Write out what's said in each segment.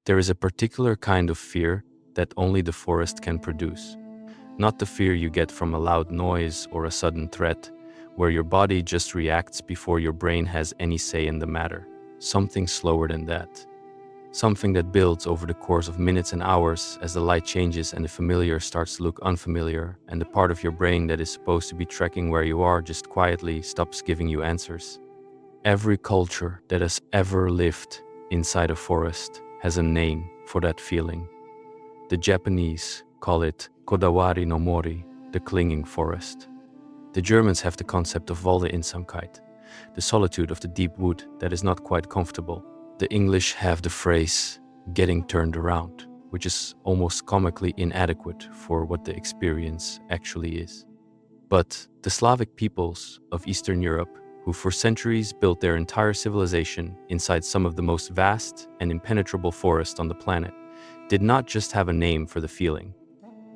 There is a particular kind of fear that only the forest can produce. Not the fear you get from a loud noise or a sudden threat, where your body just reacts before your brain has any say in the matter. Something slower than that. Something that builds over the course of minutes and hours as the light changes and the familiar starts to look unfamiliar, and the part of your brain that is supposed to be tracking where you are just quietly stops giving you answers. Every culture that has ever lived inside a forest has a name for that feeling. The Japanese call it Kodawari no Mori, the clinging forest. The Germans have the concept of Waldeeinsamkeit, the solitude of the deep wood that is not quite comfortable. The English have the phrase getting turned around, which is almost comically inadequate for what the experience actually is. But the Slavic peoples of Eastern Europe, who for centuries built their entire civilization inside some of the most vast and impenetrable forests on the planet, did not just have a name for the feeling.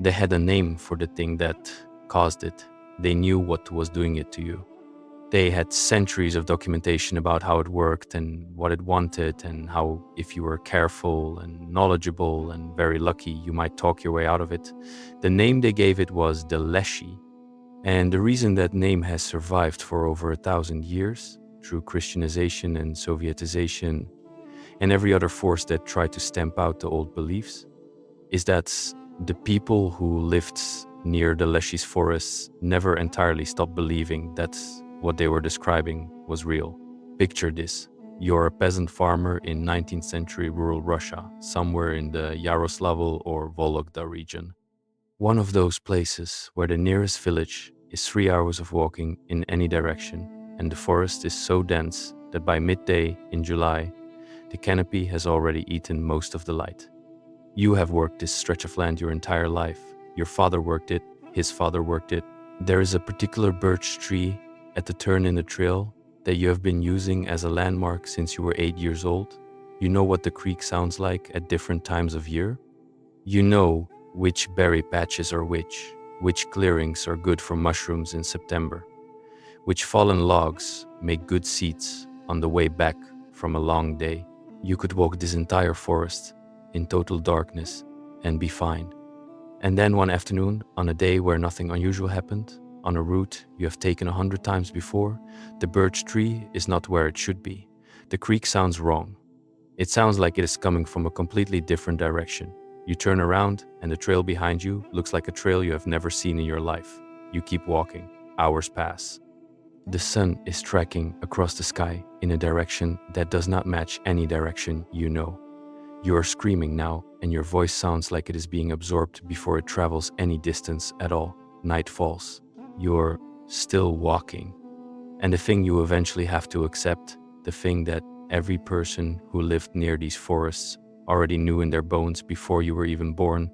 They had a name for the thing that caused it. They knew what was doing it to you. They had centuries of documentation about how it worked and what it wanted, and how if you were careful and knowledgeable and very lucky, you might talk your way out of it. The name they gave it was the Leshy. And the reason that name has survived for over 1,000 years, through Christianization and Sovietization, and every other force that tried to stamp out the old beliefs, is that the people who lived near the Leshy's forests never entirely stopped believing that what they were describing was real. Picture this. You're a peasant farmer in 19th century rural Russia, somewhere in the Yaroslavl or Vologda region. One of those places where the nearest village is 3 hours of walking in any direction, and the forest is so dense that by midday in July, the canopy has already eaten most of the light. You have worked this stretch of land your entire life. Your father worked it, his father worked it. There is a particular birch tree at the turn in the trail that you have been using as a landmark since you were 8 years old. You know what the creek sounds like at different times of year. You know which berry patches are which clearings are good for mushrooms in September, which fallen logs make good seats on the way back from a long day. You could walk this entire forest in total darkness and be fine. And then one afternoon, on a day where nothing unusual happened, on a route you have taken 100 times before, the birch tree is not where it should be. The creek sounds wrong. It sounds like it is coming from a completely different direction. You turn around and the trail behind you looks like a trail you have never seen in your life. You keep walking. Hours pass. The sun is tracking across the sky in a direction that does not match any direction you know. You are screaming now, and your voice sounds like it is being absorbed before it travels any distance at all. Night falls. You're still walking. And the thing you eventually have to accept, the thing that every person who lived near these forests already knew in their bones before you were even born,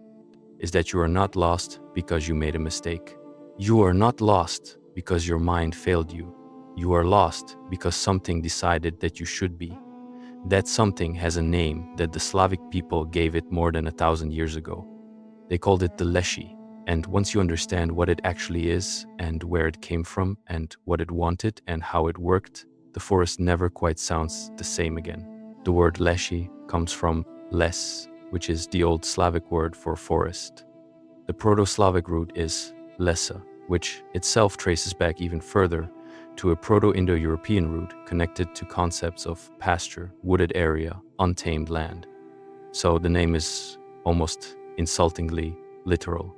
is that you are not lost because you made a mistake. You are not lost because your mind failed you. You are lost because something decided that you should be. That something has a name that the Slavic people gave it more than 1,000 years ago. They called it the Leshy. And once you understand what it actually is and where it came from and what it wanted and how it worked, the forest never quite sounds the same again. The word Leshy comes from les, which is the old Slavic word for forest. The Proto-Slavic root is lesa, which itself traces back even further to a Proto-Indo-European root connected to concepts of pasture, wooded area, untamed land. So the name is almost insultingly literal.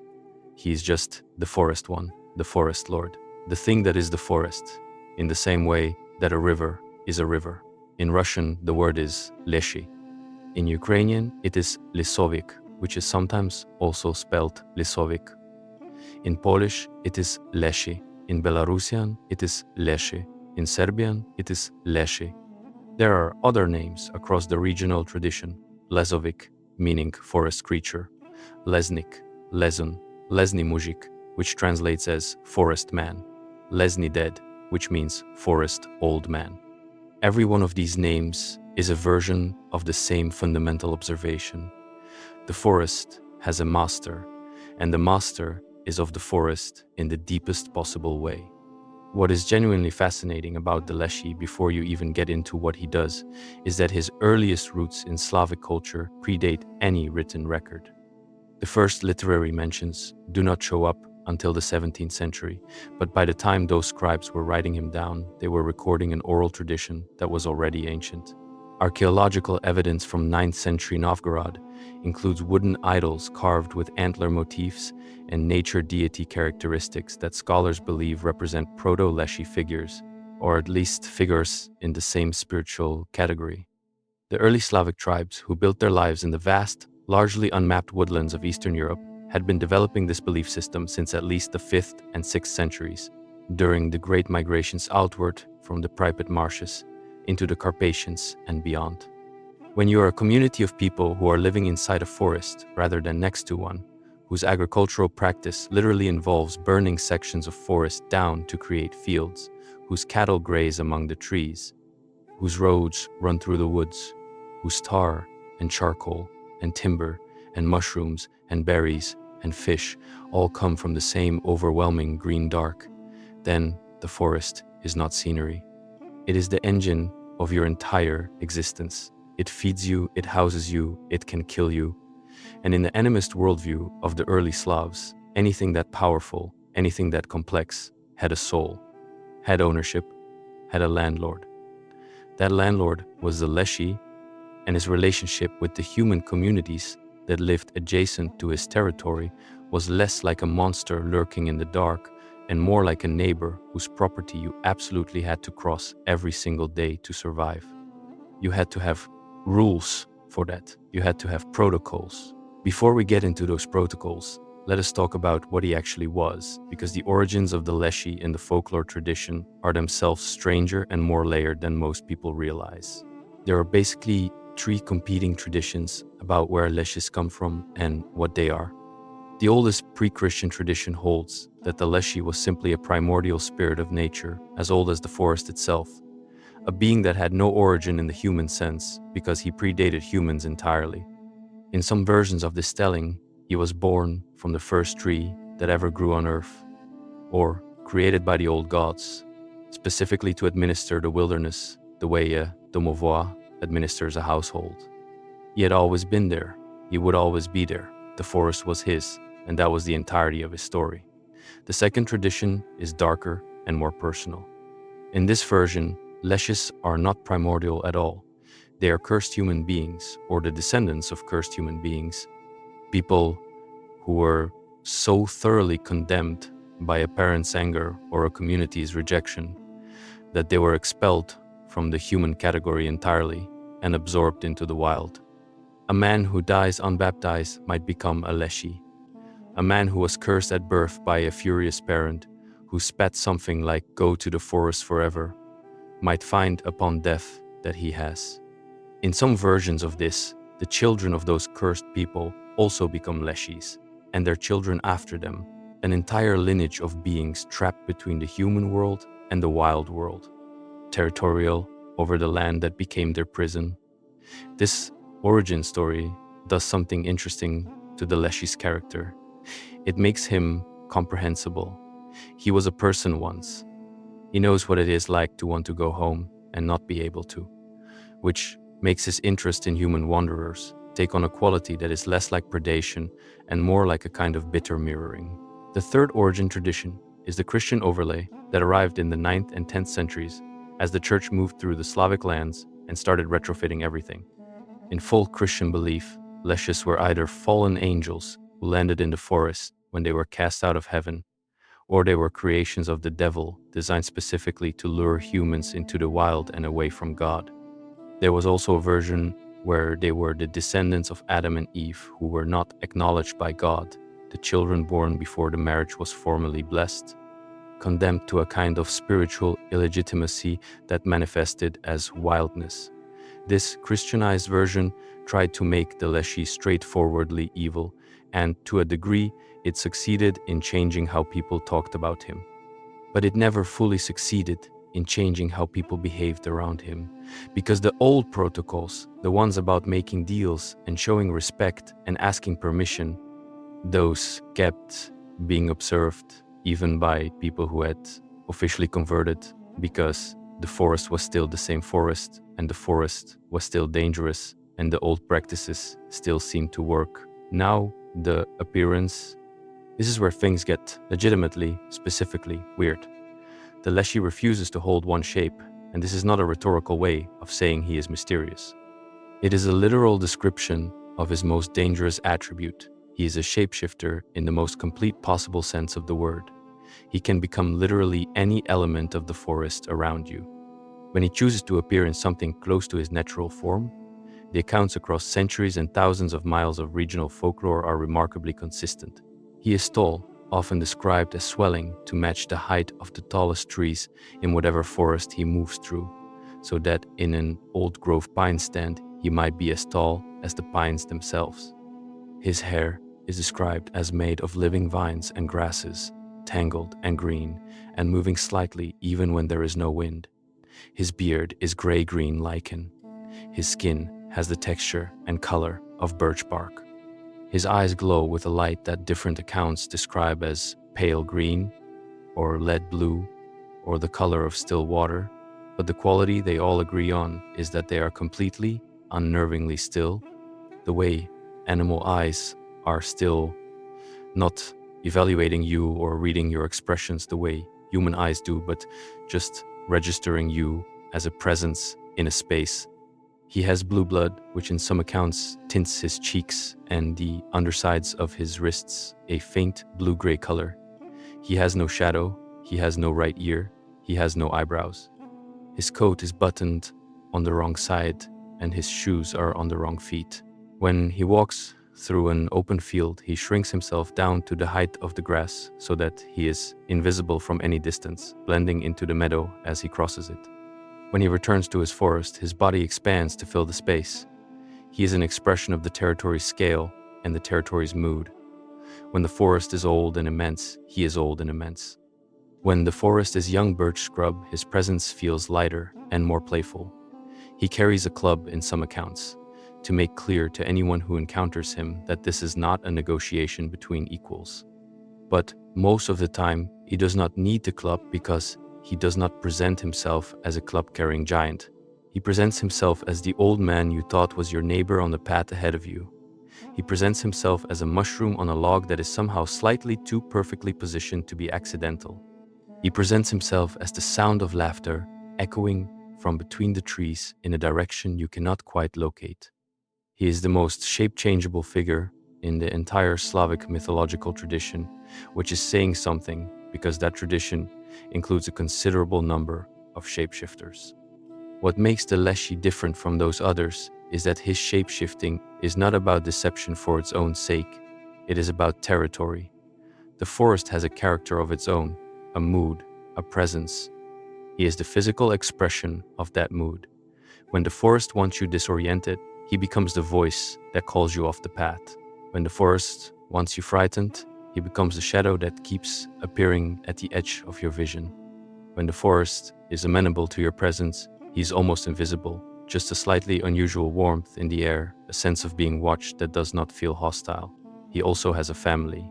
He is just the forest one, the forest lord, the thing that is the forest, in the same way that a river is a river. In Russian, the word is Leshy. In Ukrainian, it is Lisovik, which is sometimes also spelled Lisovik. In Polish, it is Leshy. In Belarusian, it is Leshy. In Serbian, it is Leshy. There are other names across the regional tradition. Lezovik, meaning forest creature. Lesnik, Lezun, Lesny Mujik, which translates as forest man. Lesny Ded, which means forest old man. Every one of these names is a version of the same fundamental observation. The forest has a master, and the master is of the forest in the deepest possible way. What is genuinely fascinating about the Leshy, before you even get into what he does, is that his earliest roots in Slavic culture predate any written record. The first literary mentions do not show up until the 17th century, but by the time those scribes were writing him down, they were recording an oral tradition that was already ancient. Archaeological evidence from 9th century Novgorod includes wooden idols carved with antler motifs and nature deity characteristics that scholars believe represent proto-Leshy figures, or at least figures in the same spiritual category. The early Slavic tribes, who built their lives in the vast, largely unmapped woodlands of Eastern Europe, had been developing this belief system since at least the 5th and 6th centuries, during the great migrations outward from the Pripyat marshes into the Carpathians and beyond. When you are a community of people who are living inside a forest rather than next to one, whose agricultural practice literally involves burning sections of forest down to create fields, whose cattle graze among the trees, whose roads run through the woods, whose tar and charcoal and timber and mushrooms and berries and fish all come from the same overwhelming green dark, then the forest is not scenery. It is the engine of your entire existence. It feeds you, it houses you, it can kill you. And in the animist worldview of the early Slavs, anything that powerful, anything that complex, had a soul, had ownership, had a landlord. That landlord was the Leshy, and his relationship with the human communities that lived adjacent to his territory was less like a monster lurking in the dark and more like a neighbor whose property you absolutely had to cross every single day to survive. You had to have rules for that. You had to have protocols. Before we get into those protocols, let us talk about what he actually was, because the origins of the Leshy in the folklore tradition are themselves stranger and more layered than most people realize. There are basically 3 competing traditions about where Leshies come from and what they are. The oldest pre-Christian tradition holds that the Leshy was simply a primordial spirit of nature, as old as the forest itself, a being that had no origin in the human sense because he predated humans entirely. In some versions of this telling, he was born from the first tree that ever grew on earth, or created by the old gods, specifically to administer the wilderness the way a domovois administers a household. He had always been there. He would always be there. The forest was his, and that was the entirety of his story. The second tradition is darker and more personal. In this version, Leshies are not primordial at all. They are cursed human beings, or the descendants of cursed human beings, people who were so thoroughly condemned by a parent's anger or a community's rejection that they were expelled from the human category entirely and absorbed into the wild. A man who dies unbaptized might become a Leshy. A man who was cursed at birth by a furious parent who spat something like "go to the forest forever" might find upon death that he has. In some versions of this, the children of those cursed people also become Leshies, and their children after them, an entire lineage of beings trapped between the human world and the wild world, territorial over the land that became their prison. This origin story does something interesting to the Leshy's character. It makes him comprehensible. He was a person once. He knows what it is like to want to go home and not be able to, which makes his interest in human wanderers take on a quality that is less like predation and more like a kind of bitter mirroring. The third origin tradition is the Christian overlay that arrived in the 9th and 10th centuries as the church moved through the Slavic lands and started retrofitting everything. In full Christian belief, Leshies were either fallen angels who landed in the forest when they were cast out of heaven, or they were creations of the devil designed specifically to lure humans into the wild and away from God. There was also a version where they were the descendants of Adam and Eve who were not acknowledged by God, the children born before the marriage was formally blessed, condemned to a kind of spiritual illegitimacy that manifested as wildness. This Christianized version tried to make the Leshy straightforwardly evil, and to a degree, it succeeded in changing how people talked about him. But it never fully succeeded in changing how people behaved around him, because the old protocols, the ones about making deals and showing respect and asking permission, those kept being observed even by people who had officially converted because the forest was still the same forest, and the forest was still dangerous, and the old practices still seemed to work. Now, the appearance, this is where things get legitimately, specifically weird. The Leshy refuses to hold one shape, and this is not a rhetorical way of saying he is mysterious. It is a literal description of his most dangerous attribute. He is a shapeshifter in the most complete possible sense of the word. He can become literally any element of the forest around you. When he chooses to appear in something close to his natural form, the accounts across centuries and thousands of miles of regional folklore are remarkably consistent. He is tall, often described as swelling to match the height of the tallest trees in whatever forest he moves through, so that in an old-growth pine stand he might be as tall as the pines themselves. His hair is described as made of living vines and grasses, tangled and green, and moving slightly even when there is no wind. His beard is gray-green lichen. His skin has the texture and color of birch bark. His eyes glow with a light that different accounts describe as pale green, or lead blue, or the color of still water, but the quality they all agree on is that they are completely, unnervingly still, the way animal eyes are still, not evaluating you or reading your expressions the way human eyes do, but just registering you as a presence in a space. He has blue blood, which in some accounts tints his cheeks and the undersides of his wrists a faint blue-gray color. He has no shadow, he has no right ear, he has no eyebrows. His coat is buttoned on the wrong side, and his shoes are on the wrong feet. When he walks through an open field, he shrinks himself down to the height of the grass so that he is invisible from any distance, blending into the meadow as he crosses it. When he returns to his forest, his body expands to fill the space. He is an expression of the territory's scale and the territory's mood. When the forest is old and immense, he is old and immense. When the forest is young birch scrub, his presence feels lighter and more playful. He carries a club in some accounts, to make clear to anyone who encounters him that this is not a negotiation between equals. But most of the time, he does not need the club because he does not present himself as a club-carrying giant. He presents himself as the old man you thought was your neighbor on the path ahead of you. He presents himself as a mushroom on a log that is somehow slightly too perfectly positioned to be accidental. He presents himself as the sound of laughter echoing from between the trees in a direction you cannot quite locate. He is the most shape-changeable figure in the entire Slavic mythological tradition, which is saying something because that tradition includes a considerable number of shapeshifters. What makes the Leshy different from those others is that his shapeshifting is not about deception for its own sake, it is about territory. The forest has a character of its own, a mood, a presence. He is the physical expression of that mood. When the forest wants you disoriented, he becomes the voice that calls you off the path. When the forest wants you frightened, he becomes the shadow that keeps appearing at the edge of your vision. When the forest is amenable to your presence, he is almost invisible, just a slightly unusual warmth in the air, a sense of being watched that does not feel hostile. He also has a family.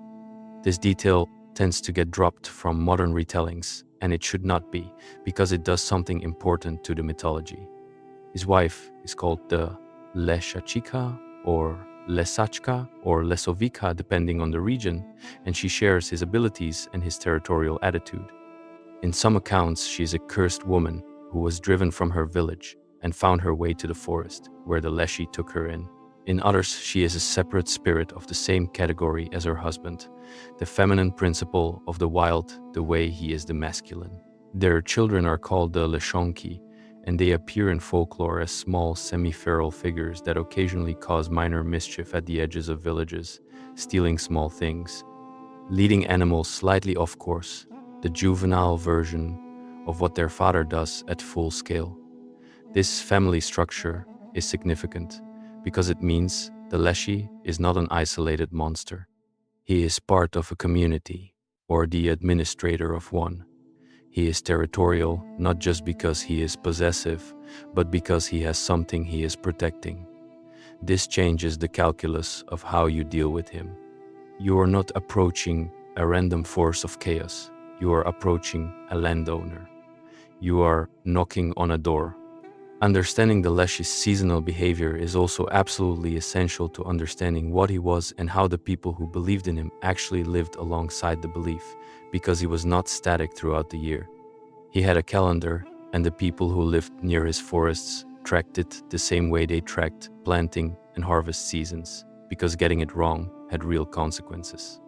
This detail tends to get dropped from modern retellings, and it should not be, because it does something important to the mythology. His wife is called the Leshachika or Lesachka or Lesovika depending on the region, and she shares his abilities and his territorial attitude. In some accounts, she is a cursed woman who was driven from her village and found her way to the forest, where the Leshy took her in. In others, she is a separate spirit of the same category as her husband, the feminine principle of the wild the way he is the masculine. Their children are called the Leshonki, and they appear in folklore as small semi-feral figures that occasionally cause minor mischief at the edges of villages, stealing small things, leading animals slightly off course, the juvenile version of what their father does at full scale. This family structure is significant because it means the Leshy is not an isolated monster. He is part of a community, or the administrator of one. He is territorial not just because he is possessive, but because he has something he is protecting. This changes the calculus of how you deal with him. You are not approaching a random force of chaos. You are approaching a landowner. You are knocking on a door. Understanding the Leshy's seasonal behavior is also absolutely essential to understanding what he was and how the people who believed in him actually lived alongside the belief, because he was not static throughout the year. He had a calendar, and the people who lived near his forests tracked it the same way they tracked planting and harvest seasons, because getting it wrong had real consequences.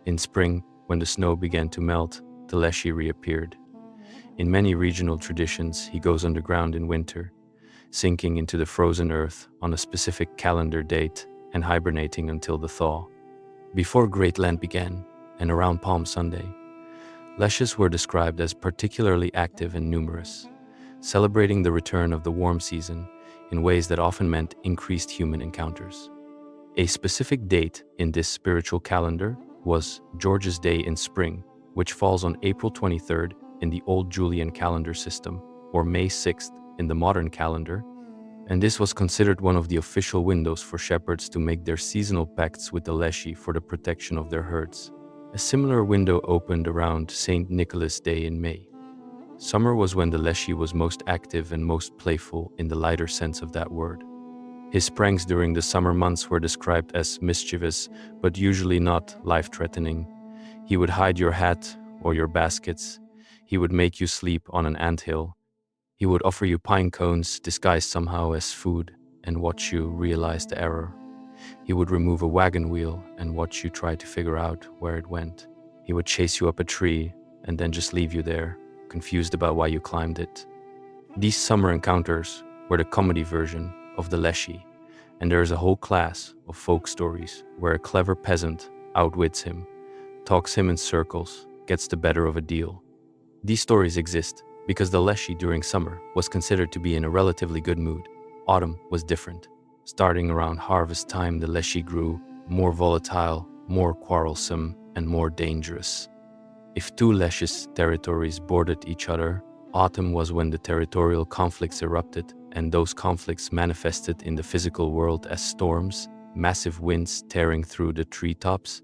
In spring, when the snow began to melt, the Leshy reappeared. In many regional traditions, he goes underground in winter, sinking into the frozen earth on a specific calendar date and hibernating until the thaw. Before Great Lent began, and around Palm Sunday, Leshes were described as particularly active and numerous, celebrating the return of the warm season in ways that often meant increased human encounters. A specific date in this spiritual calendar was George's Day in spring, which falls on April 23rd in the old Julian calendar system, or May 6th in the modern calendar, and this was considered one of the official windows for shepherds to make their seasonal pacts with the Leshy for the protection of their herds. A similar window opened around St. Nicholas Day in May. Summer was when the Leshy was most active and most playful in the lighter sense of that word. His pranks during the summer months were described as mischievous, but usually not life-threatening. He would hide your hat or your baskets. He would make you sleep on an anthill. He would offer you pine cones disguised somehow as food and watch you realize the error. He would remove a wagon wheel and watch you try to figure out where it went. He would chase you up a tree and then just leave you there, confused about why you climbed it. These summer encounters were the comedy version of the Leshy, and there is a whole class of folk stories where a clever peasant outwits him, talks him in circles, gets the better of a deal. These stories exist because the Leshy during summer was considered to be in a relatively good mood. Autumn was different. Starting around harvest time, the Leshy grew more volatile, more quarrelsome, and more dangerous. If two Leshy's territories bordered each other, autumn was when the territorial conflicts erupted, and those conflicts manifested in the physical world as storms, massive winds tearing through the treetops,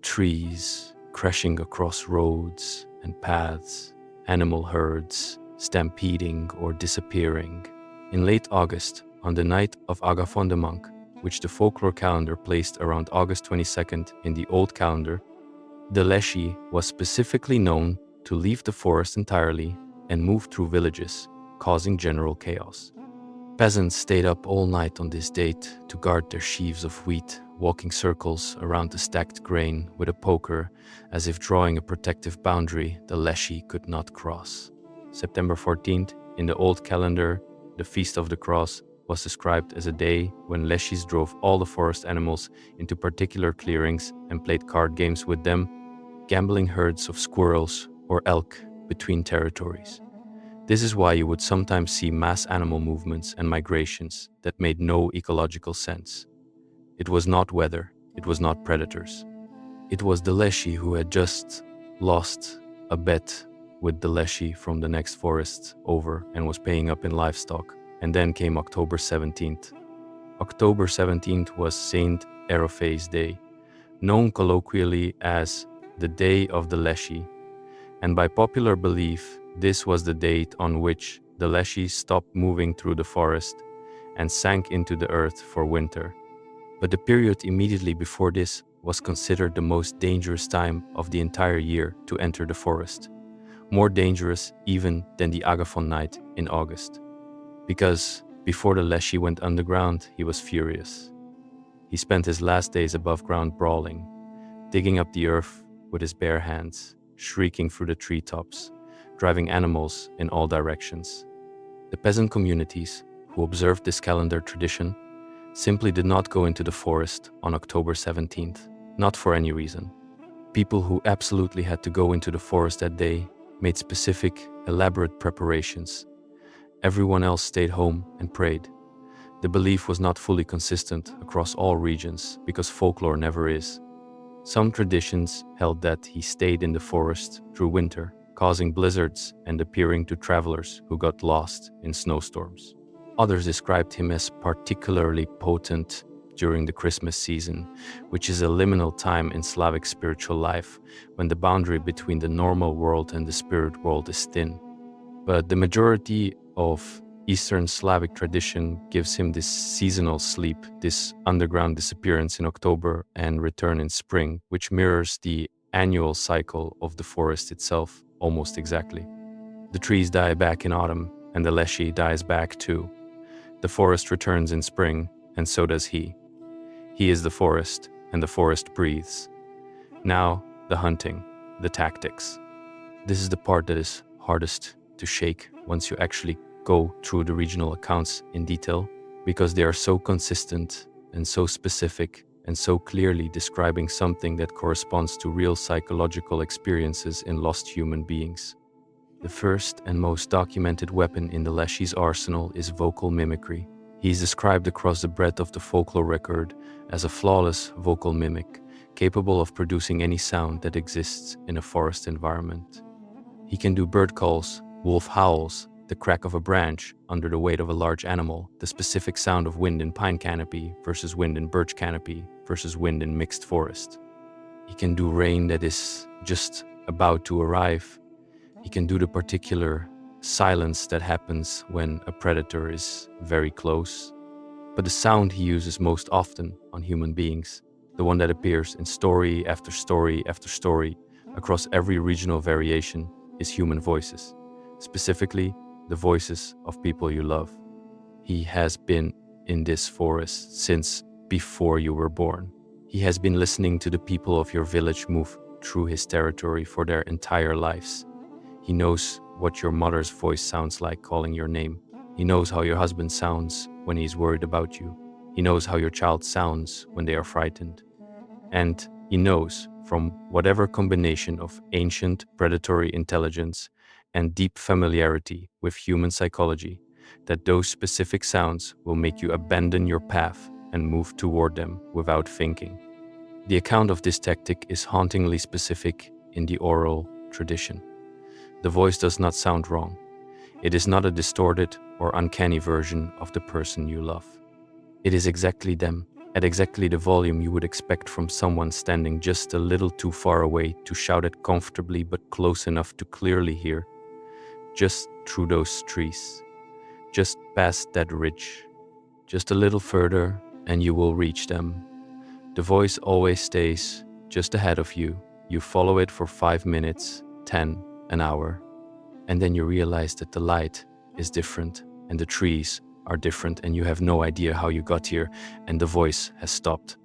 trees crashing across roads and paths, animal herds stampeding or disappearing. In late August, on the night of Agathon the Monk, which the folklore calendar placed around August 22nd in the old calendar, the Leshy was specifically known to leave the forest entirely and move through villages, causing general chaos. Peasants stayed up all night on this date to guard their sheaves of wheat, walking circles around the stacked grain with a poker, as if drawing a protective boundary the Leshy could not cross. September 14th, in the old calendar, the Feast of the Cross, was described as a day when Leshies drove all the forest animals into particular clearings and played card games with them, gambling herds of squirrels or elk between territories. This is why you would sometimes see mass animal movements and migrations that made no ecological sense. It was not weather, it was not predators. It was the Leshy who had just lost a bet with the Leshy from the next forest over and was paying up in livestock. And then came October 17th. October 17th was Saint Erofe's Day, known colloquially as the Day of the Leshy, and by popular belief, this was the date on which the Leshy stopped moving through the forest and sank into the earth for winter. But the period immediately before this was considered the most dangerous time of the entire year to enter the forest, more dangerous even than the Agathon night in August. Because before the Leshy went underground, he was furious. He spent his last days above ground brawling, digging up the earth with his bare hands, shrieking through the treetops, driving animals in all directions. The peasant communities who observed this calendar tradition simply did not go into the forest on October 17th, not for any reason. People who absolutely had to go into the forest that day made specific, elaborate preparations. Everyone else stayed home and prayed. The belief was not fully consistent across all regions because folklore never is. Some traditions held that he stayed in the forest through winter, causing blizzards and appearing to travelers who got lost in snowstorms. Others described him as particularly potent during the Christmas season, which is a liminal time in Slavic spiritual life when the boundary between the normal world and the spirit world is thin. But the majority of Eastern Slavic tradition gives him this seasonal sleep, this underground disappearance in October and return in spring, which mirrors the annual cycle of the forest itself almost exactly. The trees die back in autumn, and the Leshy dies back too. The forest returns in spring, and so does he. He is the forest, and the forest breathes. Now, the hunting, the tactics. This is the part that is hardest to shake once you actually go through the regional accounts in detail, because they are so consistent and so specific and so clearly describing something that corresponds to real psychological experiences in lost human beings. The first and most documented weapon in the Leshy's arsenal is vocal mimicry. He is described across the breadth of the folklore record as a flawless vocal mimic, capable of producing any sound that exists in a forest environment. He can do bird calls, wolf howls, the crack of a branch under the weight of a large animal, the specific sound of wind in pine canopy versus wind in birch canopy versus wind in mixed forest. He can do rain that is just about to arrive. He can do the particular silence that happens when a predator is very close. But the sound he uses most often on human beings, the one that appears in story after story after story across every regional variation, is human voices, specifically the voices of people you love. He has been in this forest since before you were born. He has been listening to the people of your village move through his territory for their entire lives. He knows what your mother's voice sounds like calling your name. He knows how your husband sounds when he's worried about you. He knows how your child sounds when they are frightened. And he knows, from whatever combination of ancient predatory intelligence and deep familiarity with human psychology, that those specific sounds will make you abandon your path and move toward them without thinking. The account of this tactic is hauntingly specific in the oral tradition. The voice does not sound wrong. It is not a distorted or uncanny version of the person you love. It is exactly them, at exactly the volume you would expect from someone standing just a little too far away to shout it comfortably but close enough to clearly hear. Just through those trees, just past that ridge, just a little further and you will reach them. The voice always stays just ahead of you. You follow it for 5 minutes, 10, an hour, and then you realize that the light is different and the trees are different and you have no idea how you got here and the voice has stopped.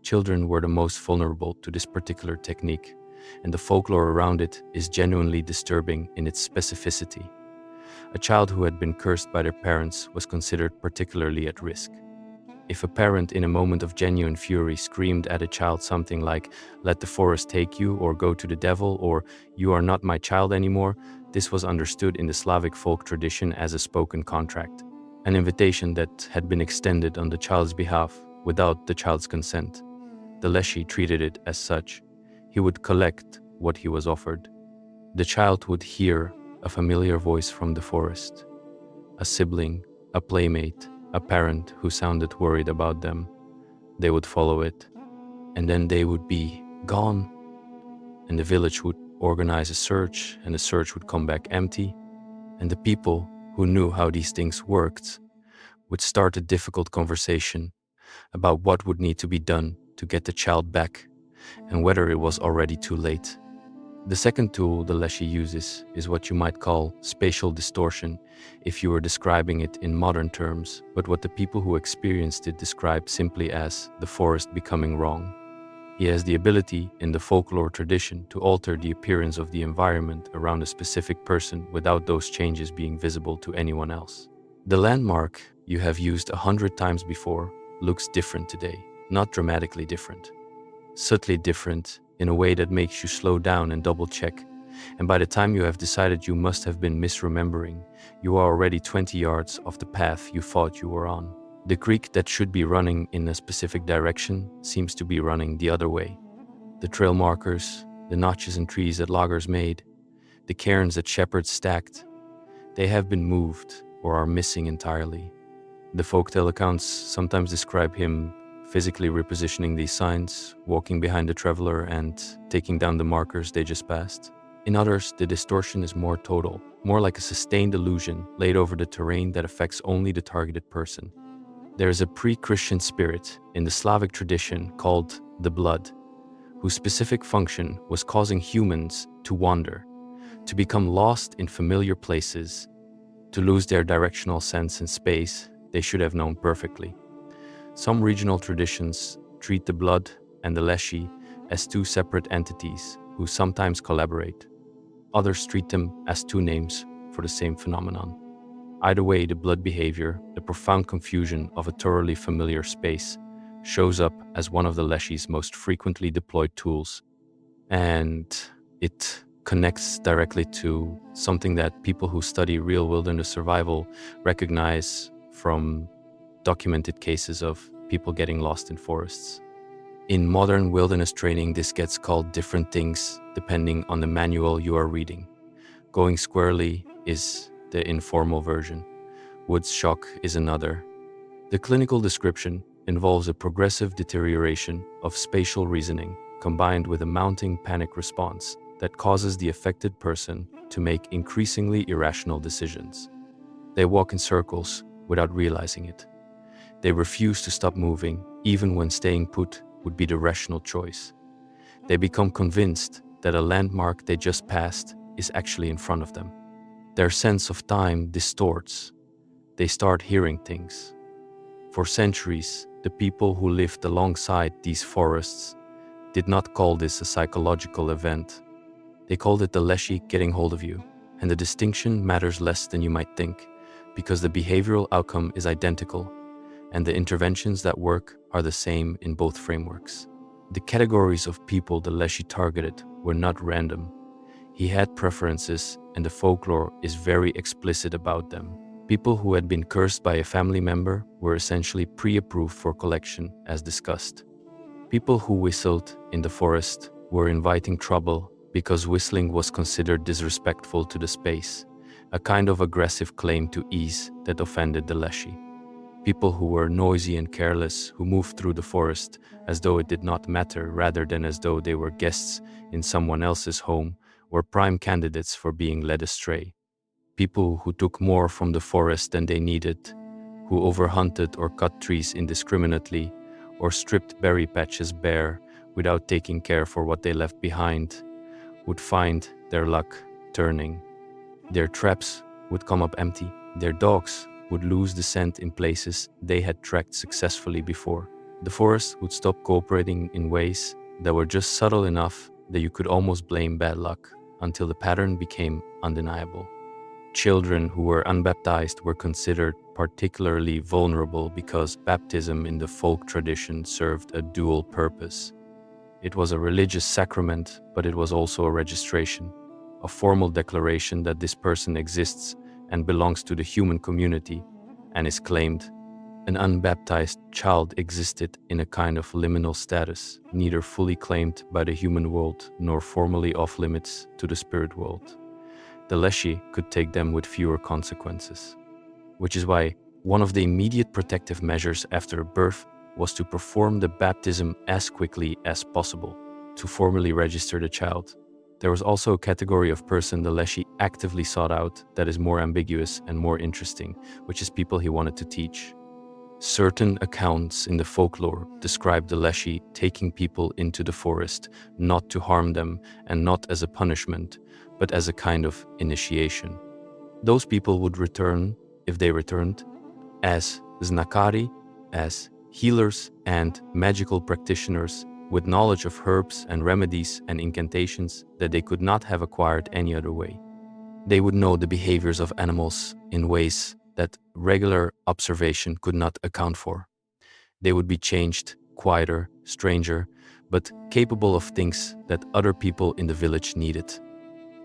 Children were the most vulnerable to this particular technique, and the folklore around it is genuinely disturbing in its specificity. A child who had been cursed by their parents was considered particularly at risk. If a parent in a moment of genuine fury screamed at a child something like, "Let the forest take you," or "Go to the devil," or "You are not my child anymore," this was understood in the Slavic folk tradition as a spoken contract, an invitation that had been extended on the child's behalf without the child's consent. The Leshy treated it as such. He would collect what he was offered. The child would hear a familiar voice from the forest, a sibling, a playmate, a parent who sounded worried about them. They would follow it, and then they would be gone, and the village would organize a search, and the search would come back empty, and the people who knew how these things worked would start a difficult conversation about what would need to be done to get the child back, and whether it was already too late. The second tool the Leshy uses is what you might call spatial distortion if you were describing it in modern terms, but what the people who experienced it describe simply as the forest becoming wrong. He has the ability in the folklore tradition to alter the appearance of the environment around a specific person without those changes being visible to anyone else. The landmark you have used 100 times before looks different today, not dramatically different, subtly different in a way that makes you slow down and double check. And by the time you have decided you must have been misremembering, you are already 20 yards off the path you thought you were on. The creek that should be running in a specific direction seems to be running the other way. The trail markers, the notches in trees that loggers made, the cairns that shepherds stacked, they have been moved or are missing entirely. The folktale accounts sometimes describe him physically repositioning these signs, walking behind the traveler and taking down the markers they just passed. In others, the distortion is more total, more like a sustained illusion laid over the terrain that affects only the targeted person. There is a pre-Christian spirit in the Slavic tradition called the blood, whose specific function was causing humans to wander, to become lost in familiar places, to lose their directional sense in space they should have known perfectly. Some regional traditions treat the blood and the Leshy as two separate entities who sometimes collaborate. Others treat them as two names for the same phenomenon. Either way, the blood behavior, the profound confusion of a thoroughly familiar space, shows up as one of the Leshy's most frequently deployed tools, and it connects directly to something that people who study real wilderness survival recognize from documented cases of people getting lost in forests. In modern wilderness training, this gets called different things depending on the manual you are reading. Going squarely is the informal version. Woods shock is another. The clinical description involves a progressive deterioration of spatial reasoning combined with a mounting panic response that causes the affected person to make increasingly irrational decisions. They walk in circles without realizing it. They refuse to stop moving, even when staying put would be the rational choice. They become convinced that a landmark they just passed is actually in front of them. Their sense of time distorts. They start hearing things. For centuries, the people who lived alongside these forests did not call this a psychological event. They called it the Leshy getting hold of you, and the distinction matters less than you might think, because the behavioral outcome is identical, and the interventions that work are the same in both frameworks. The categories of people the Leshy targeted were not random. He had preferences, and the folklore is very explicit about them. People who had been cursed by a family member were essentially pre-approved for collection, as discussed. People who whistled in the forest were inviting trouble because whistling was considered disrespectful to the space, a kind of aggressive claim to ease that offended the Leshy. People who were noisy and careless, who moved through the forest as though it did not matter rather than as though they were guests in someone else's home, were prime candidates for being led astray. People who took more from the forest than they needed, who overhunted or cut trees indiscriminately, or stripped berry patches bare without taking care for what they left behind, would find their luck turning. Their traps would come up empty. Their dogs would lose the scent in places they had tracked successfully before. The forest would stop cooperating in ways that were just subtle enough that you could almost blame bad luck, until the pattern became undeniable. Children who were unbaptized were considered particularly vulnerable because baptism in the folk tradition served a dual purpose. It was a religious sacrament, but it was also a registration, a formal declaration that this person exists and belongs to the human community and is claimed. An unbaptized child existed in a kind of liminal status, neither fully claimed by the human world nor formally off limits to the spirit world. The Leshy could take them with fewer consequences, which is why one of the immediate protective measures after birth was to perform the baptism as quickly as possible, to formally register the child. There was also a category of person the Leshy actively sought out that is more ambiguous and more interesting, which is people he wanted to teach. Certain accounts in the folklore describe the Leshy taking people into the forest not to harm them and not as a punishment, but as a kind of initiation. Those people would return, if they returned, as znakari, as healers and magical practitioners with knowledge of herbs and remedies and incantations that they could not have acquired any other way. They would know the behaviors of animals in ways that regular observation could not account for. They would be changed, quieter, stranger, but capable of things that other people in the village needed.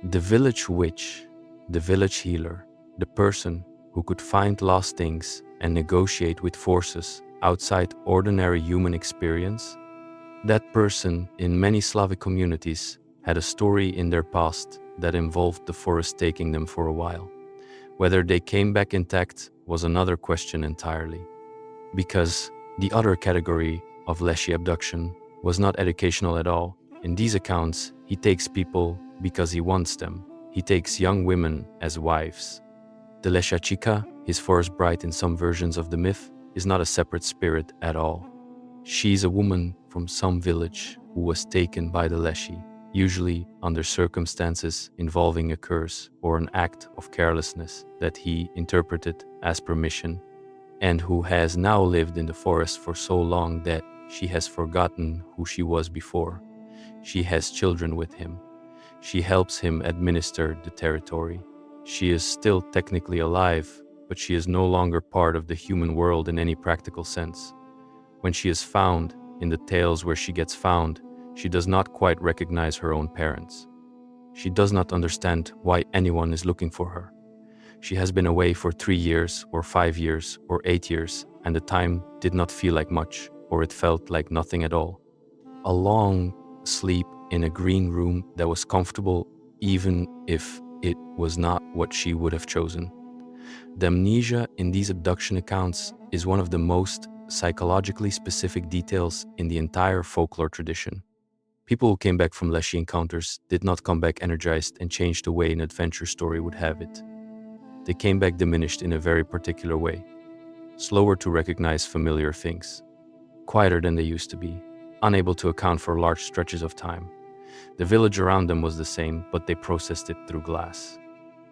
The village witch, the village healer, the person who could find lost things and negotiate with forces outside ordinary human experience, that person in many Slavic communities had a story in their past that involved the forest taking them for a while. Whether they came back intact was another question entirely, because the other category of Leshy abduction was not educational at all. In these accounts, he takes people because he wants them. He takes young women as wives. The Lesha Chica, his forest bride in some versions of the myth, is not a separate spirit at all. She is a woman from some village who was taken by the Leshy, usually under circumstances involving a curse or an act of carelessness that he interpreted as permission, and who has now lived in the forest for so long that she has forgotten who she was before. She has children with him. She helps him administer the territory. She is still technically alive, but she is no longer part of the human world in any practical sense. When she is found, in the tales where she gets found, she does not quite recognize her own parents. She does not understand why anyone is looking for her. She has been away for 3 years, or 5 years, or 8 years, and the time did not feel like much, or it felt like nothing at all. A long sleep in a green room that was comfortable, even if it was not what she would have chosen. The amnesia in these abduction accounts is one of the most psychologically specific details in the entire folklore tradition. People who came back from Leshy encounters did not come back energized and changed the way an adventure story would have it. They came back diminished in a very particular way, slower to recognize familiar things, quieter than they used to be, unable to account for large stretches of time. The village around them was the same, but they processed it through glass.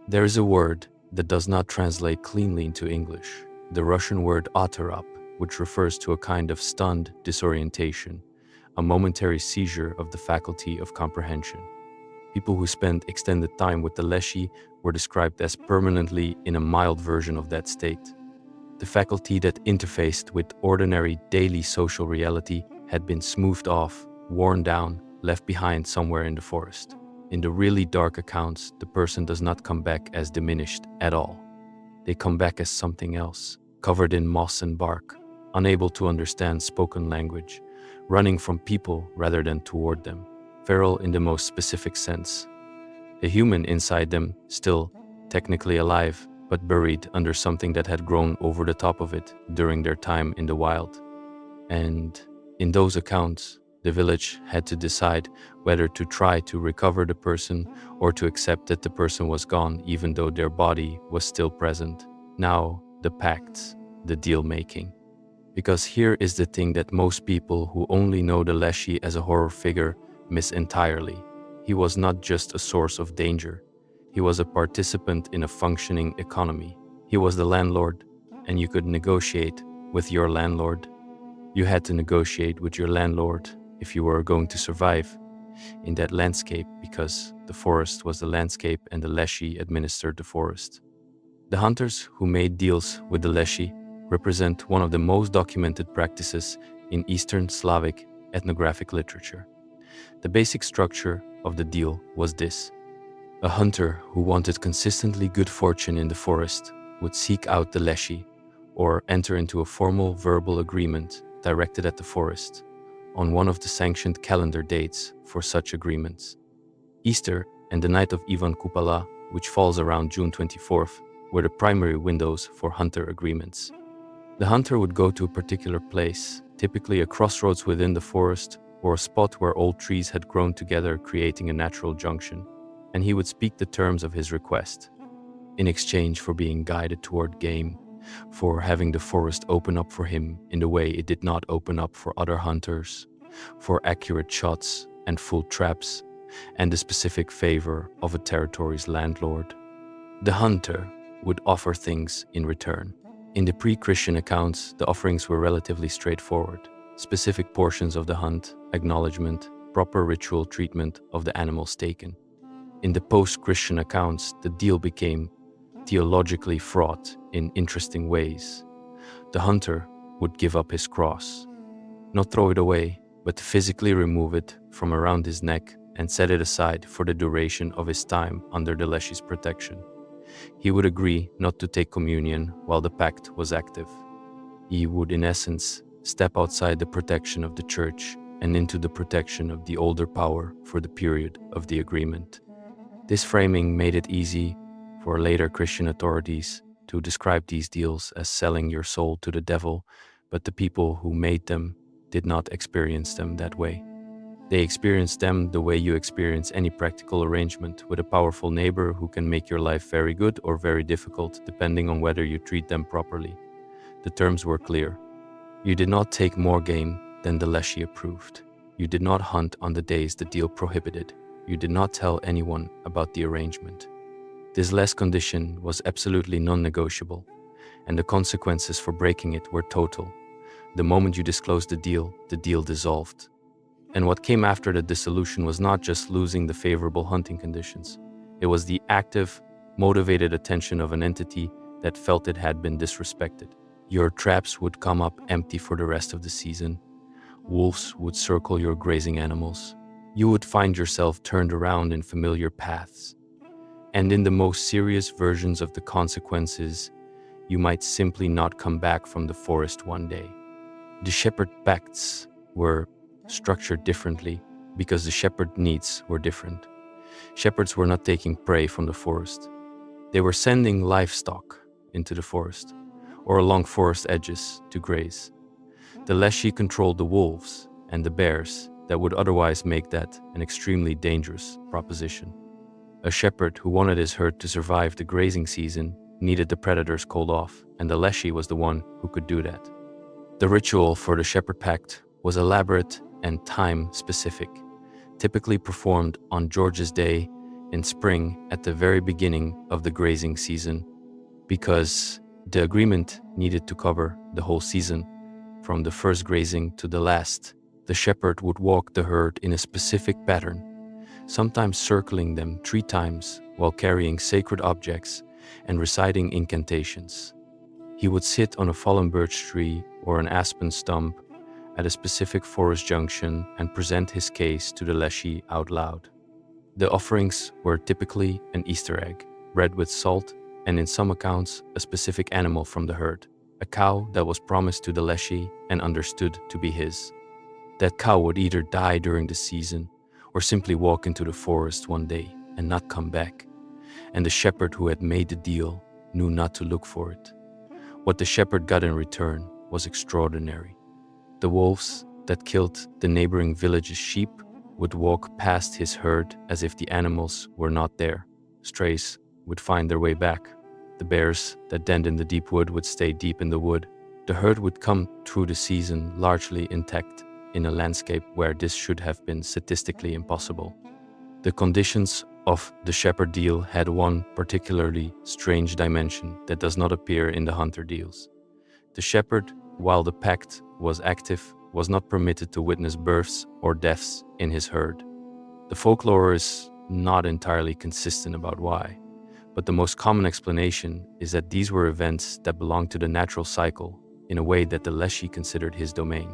There is a word that does not translate cleanly into English, the Russian word otorop, which refers to a kind of stunned disorientation, a momentary seizure of the faculty of comprehension. People who spent extended time with the Leshy were described as permanently in a mild version of that state. The faculty that interfaced with ordinary daily social reality had been smoothed off, worn down, left behind somewhere in the forest. In the really dark accounts, the person does not come back as diminished at all. They come back as something else, covered in moss and bark, unable to understand spoken language, running from people rather than toward them, feral in the most specific sense. A human inside them, still technically alive, but buried under something that had grown over the top of it during their time in the wild. And in those accounts, the village had to decide whether to try to recover the person or to accept that the person was gone even though their body was still present. Now, the pacts, the deal-making. Because here is the thing that most people who only know the Leshy as a horror figure miss entirely. He was not just a source of danger. He was a participant in a functioning economy. He was the landlord, and you could negotiate with your landlord. You had to negotiate with your landlord if you were going to survive in that landscape, because the forest was the landscape and the Leshy administered the forest. The hunters who made deals with the Leshy represent one of the most documented practices in Eastern Slavic ethnographic literature. The basic structure of the deal was this. A hunter who wanted consistently good fortune in the forest would seek out the Leshy or enter into a formal verbal agreement directed at the forest on one of the sanctioned calendar dates for such agreements. Easter and the night of Ivan Kupala, which falls around June 24th, were the primary windows for hunter agreements. The hunter would go to a particular place, typically a crossroads within the forest or a spot where old trees had grown together, creating a natural junction, and he would speak the terms of his request. In exchange for being guided toward game, for having the forest open up for him in the way it did not open up for other hunters, for accurate shots and full traps, and the specific favor of a territory's landlord. The hunter would offer things in return. In the pre-Christian accounts, the offerings were relatively straightforward. Specific portions of the hunt, acknowledgement, proper ritual treatment of the animals taken. In the post-Christian accounts, the deal became theologically fraught in interesting ways. The hunter would give up his cross, not throw it away, but physically remove it from around his neck and set it aside for the duration of his time under the Leshy's protection. He would agree not to take communion while the pact was active. He would, in essence, step outside the protection of the church and into the protection of the older power for the period of the agreement. This framing made it easy for later Christian authorities to describe these deals as selling your soul to the devil, but the people who made them did not experience them that way. They experienced them the way you experience any practical arrangement with a powerful neighbor who can make your life very good or very difficult, depending on whether you treat them properly. The terms were clear. You did not take more game than the Leshy approved. You did not hunt on the days the deal prohibited. You did not tell anyone about the arrangement. This last condition was absolutely non-negotiable, and the consequences for breaking it were total. The moment you disclosed the deal dissolved. And what came after the dissolution was not just losing the favorable hunting conditions. It was the active, motivated attention of an entity that felt it had been disrespected. Your traps would come up empty for the rest of the season. Wolves would circle your grazing animals. You would find yourself turned around in familiar paths. And in the most serious versions of the consequences, you might simply not come back from the forest one day. The shepherd pacts were structured differently because the shepherd needs were different. Shepherds were not taking prey from the forest. They were sending livestock into the forest or along forest edges to graze. The Leshy controlled the wolves and the bears that would otherwise make that an extremely dangerous proposition. A shepherd who wanted his herd to survive the grazing season needed the predators called off, and the Leshy was the one who could do that. The ritual for the shepherd pact was elaborate and time-specific, typically performed on George's Day in spring at the very beginning of the grazing season, because the agreement needed to cover the whole season, from the first grazing to the last. The shepherd would walk the herd in a specific pattern, sometimes circling them 3 times while carrying sacred objects and reciting incantations. He would sit on a fallen birch tree or an aspen stump at a specific forest junction and present his case to the Leshy out loud. The offerings were typically an Easter egg, bread with salt, and in some accounts, a specific animal from the herd, a cow that was promised to the Leshy and understood to be his. That cow would either die during the season or simply walk into the forest one day and not come back. And the shepherd who had made the deal knew not to look for it. What the shepherd got in return was extraordinary. The wolves that killed the neighboring village's sheep would walk past his herd as if the animals were not there. Strays would find their way back. The bears that denned in the deep wood would stay deep in the wood. The herd would come through the season largely intact in a landscape where this should have been statistically impossible. The conditions of the shepherd deal had one particularly strange dimension that does not appear in the hunter deals. The shepherd, while the pact was active, was not permitted to witness births or deaths in his herd. The folklore is not entirely consistent about why, but the most common explanation is that these were events that belonged to the natural cycle in a way that the Leshy considered his domain.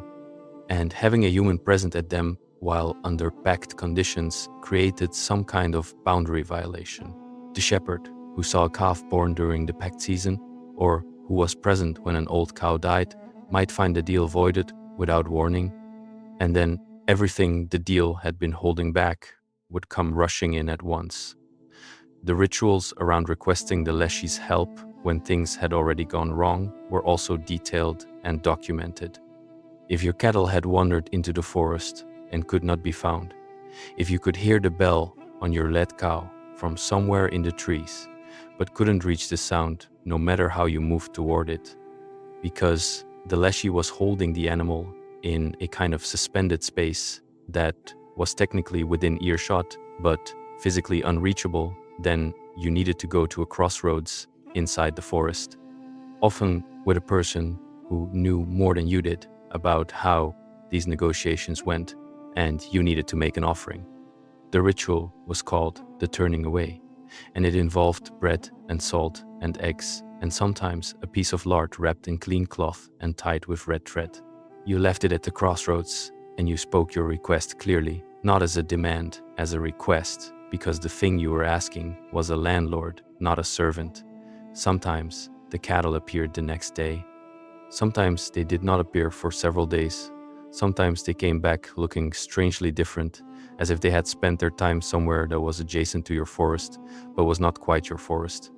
And having a human present at them while under pact conditions created some kind of boundary violation. The shepherd, who saw a calf born during the pact season, or who was present when an old cow died, might find the deal voided without warning, and then everything the deal had been holding back would come rushing in at once. The rituals around requesting the Leshy's help when things had already gone wrong were also detailed and documented. If your cattle had wandered into the forest and could not be found, if you could hear the bell on your led cow from somewhere in the trees, but couldn't reach the sound no matter how you moved toward it, because the Leshy was holding the animal in a kind of suspended space that was technically within earshot, but physically unreachable, then you needed to go to a crossroads inside the forest, often with a person who knew more than you did about how these negotiations went, and you needed to make an offering. The ritual was called the turning away, and it involved bread and salt and eggs, and sometimes a piece of lard wrapped in clean cloth and tied with red thread. You left it at the crossroads, and you spoke your request clearly, not as a demand, as a request, because the thing you were asking was a landlord, not a servant. Sometimes the cattle appeared the next day. Sometimes they did not appear for several days. Sometimes they came back looking strangely different, as if they had spent their time somewhere that was adjacent to your forest, but was not quite your forest.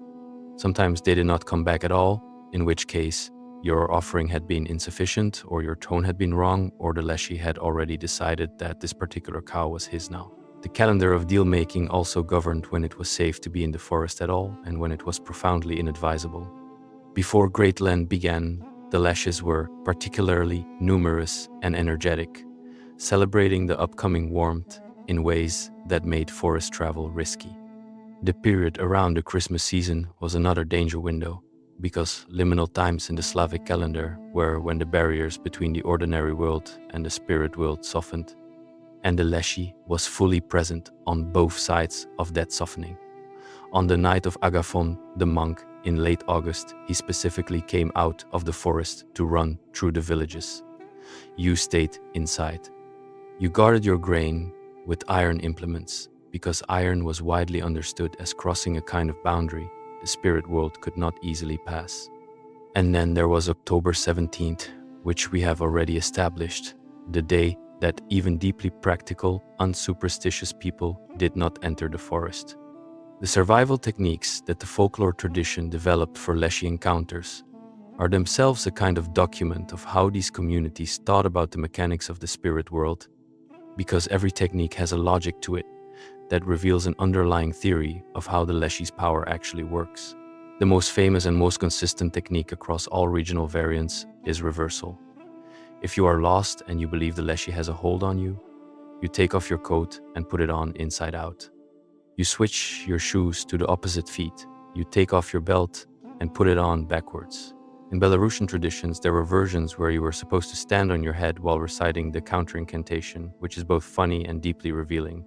Sometimes they did not come back at all, in which case Your offering had been insufficient, or your tone had been wrong, or the Leshy had already decided that this particular cow was his now. The calendar of deal-making also governed when it was safe to be in the forest at all and when it was profoundly inadvisable. Before Great Lent began, the Leshes were particularly numerous and energetic, celebrating the upcoming warmth in ways that made forest travel risky. The period around the Christmas season was another danger window, because liminal times in the Slavic calendar were when the barriers between the ordinary world and the spirit world softened, and the Leshy was fully present on both sides of that softening. On the night of Agathon, the monk, in late August, he specifically came out of the forest to run through the villages. You stayed inside. You guarded your grain with iron implements, because iron was widely understood as crossing a kind of boundary the spirit world could not easily pass. And then there was October 17th, which we have already established, the day that even deeply practical, unsuperstitious people did not enter the forest. The survival techniques that the folklore tradition developed for Leshy encounters are themselves a kind of document of how these communities thought about the mechanics of the spirit world, because every technique has a logic to it that reveals an underlying theory of how the Leshy's power actually works. The most famous and most consistent technique across all regional variants is reversal. If you are lost and you believe the Leshy has a hold on you, you take off your coat and put it on inside out. You switch your shoes to the opposite feet. You take off your belt and put it on backwards. In Belarusian traditions, there were versions where you were supposed to stand on your head while reciting the counter incantation, which is both funny and deeply revealing.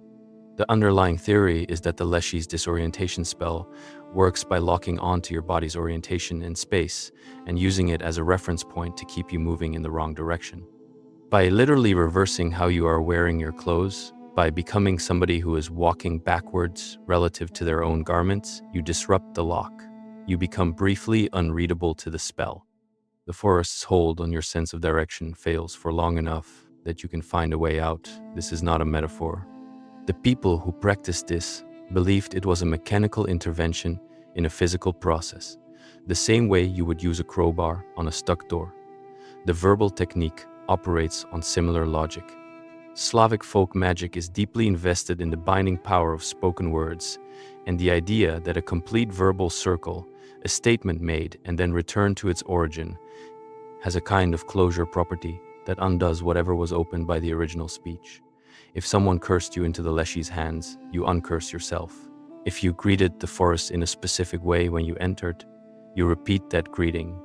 The underlying theory is that the Leshy's disorientation spell works by locking onto your body's orientation in space and using it as a reference point to keep you moving in the wrong direction. By literally reversing how you are wearing your clothes, by becoming somebody who is walking backwards relative to their own garments, you disrupt the lock. You become briefly unreadable to the spell. The forest's hold on your sense of direction fails for long enough that you can find a way out. This is not a metaphor. The people who practiced this believed it was a mechanical intervention in a physical process, the same way you would use a crowbar on a stuck door. The verbal technique operates on similar logic. Slavic folk magic is deeply invested in the binding power of spoken words and the idea that a complete verbal circle, a statement made and then returned to its origin, has a kind of closure property that undoes whatever was opened by the original speech. If someone cursed you into the Leshy's hands, you uncurse yourself. If you greeted the forest in a specific way when you entered, you repeat that greeting.